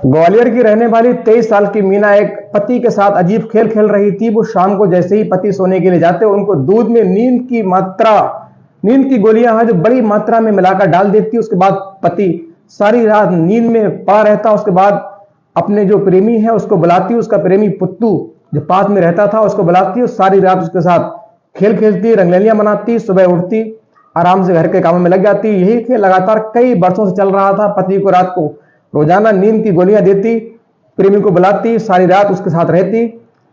ग्वालियर की रहने वाली 23 साल की मीना एक पति के साथ अजीब खेल खेल रही थी। वो शाम को जैसे ही पति सोने के लिए जाते, उनको दूध में नींद की गोलियां हैं जो बड़ी मात्रा में मिलाकर डाल देती। उसके बाद पति सारी रात नींद में पड़ा रहता। उसके बाद अपने जो प्रेमी है उसको बुलाती, उसका प्रेमी पुत्तू जो पास में रहता था उसको बुलाती और सारी रात उसके साथ खेल खेलती, रंगलेलियां मनाती। सुबह उठती, आराम से घर के कामों में लग जाती। यही खेल लगातार कई वर्षों से चल रहा था। पति को रात को रोजाना नींद की गोलियां देती, प्रेमी को बुलाती, सारी रात उसके साथ रहती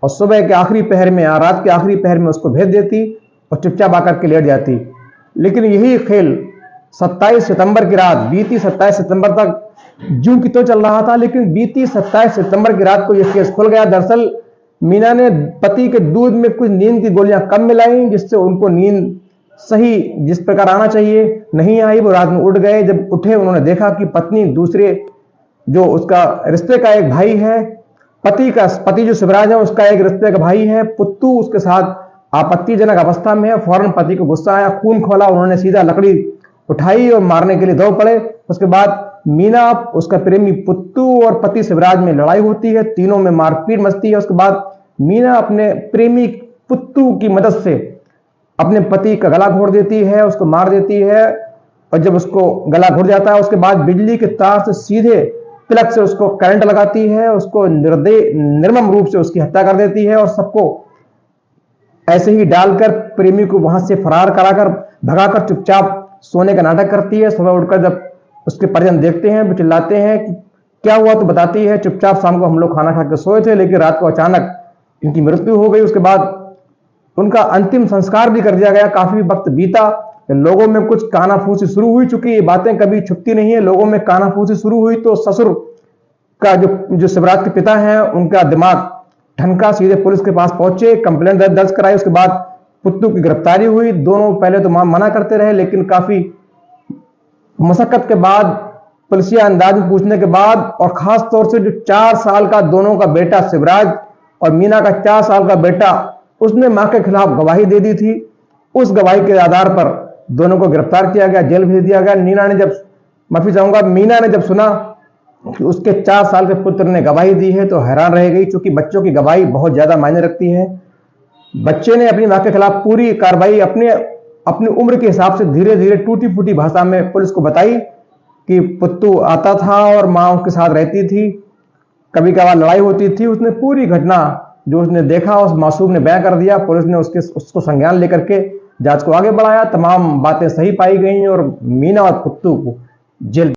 और सुबह के आखिरी पहर में या रात के आखिरी पहर में उसको भेज देती और चुपचाप आकर के लेट जाती। लेकिन यही खेल 27 सितंबर की रात, बीती 27 सितंबर तक जूं की तो चल रहा था, लेकिन बीती 27 सितंबर की रात को यह केस खुल गया। दरअसल मीना ने पति के दूध में कुछ नींद की गोलियां कम मिलाई, जिससे उनको नींद सही जिस प्रकार आना चाहिए नहीं आई। वो रात में उठ गए। जब उठे उन्होंने देखा कि पत्नी दूसरे जो उसका रिश्ते का एक भाई है, पति जो शिवराज है उसका एक रिश्ते का भाई है पुत्तू, उसके साथ आपत्तिजनक अवस्था में है। फौरन पति को गुस्सा आया, खून खोला, उन्होंने सीधा लकड़ी उठाई और मारने के लिए दौड़ पड़े। उसके बाद मीना, उसका प्रेमी पुत्तू और पति शिवराज में लड़ाई होती है, तीनों में मारपीट मचती है। उसके बाद मीना अपने प्रेमी पुत्तू की मदद से अपने पति का गला घोट देती है, उसको मार देती है। और जब उसको गला घुट जाता है उसके बाद बिजली के तार से सीधे तिलक से उसको करंट लगाती है, उसको निर्मम रूप से उसकी हत्या कर देती है और सबको ऐसे ही डालकर प्रेमी को वहां से फरार कराकर भगाकर चुपचाप सोने का नाटक करती है। सुबह उठकर जब उसके परिजन देखते हैं, वो चिल्लाते हैं कि क्या हुआ, तो बताती है चुपचाप शाम को हम लोग खाना खा के सोए थे, लेकिन रात को अचानक इनकी मृत्यु हो गई। उसके बाद उनका अंतिम संस्कार भी कर दिया गया। काफी वक्त बीता, लोगों में कुछ कानाफूसी शुरू हुई। चूंकि ये बातें कभी छुपती नहीं है, लोगों में कानाफूसी शुरू हुई तो ससुर का जो शिवराज के पिता हैं उनका दिमाग ठनका, सीधे पुलिस के पास पहुंचे, कंप्लेंट दर्ज कराई। उसके बाद पुत्तू की गिरफ्तारी हुई। दोनों पहले तो मना करते रहे, लेकिन काफी मशक्कत के बाद, पुलिसिया अंदाज में पूछने के बाद और खास तौर से जो 4 साल का दोनों का बेटा शिवराज और मीना का 4 साल का बेटा, उसने मां के खिलाफ गवाही दे दी थी। उस गवाही के आधार पर दोनों को गिरफ्तार किया गया, जेल भेज दिया गया। मीना ने जब सुना कि उसके 4 साल के पुत्र ने गवाही दी है तो हैरान रह गई, क्योंकि बच्चों की गवाही बहुत ज्यादा मायने रखती है। बच्चे ने अपनी मां के खिलाफ पूरी कार्रवाई अपनी उम्र के हिसाब से धीरे धीरे टूटी फूटी भाषा में पुलिस को बताई कि पुत्तू आता था और मां उसके साथ रहती थी, कभी कभार लड़ाई होती थी। उसने पूरी घटना जो उसने देखा उस मासूम ने बयां कर दिया। पुलिस ने उसको संज्ञान लेकर के जांच को आगे बढ़ाया। तमाम बातें सही पाई गई और मीना और पुत्तू को जेल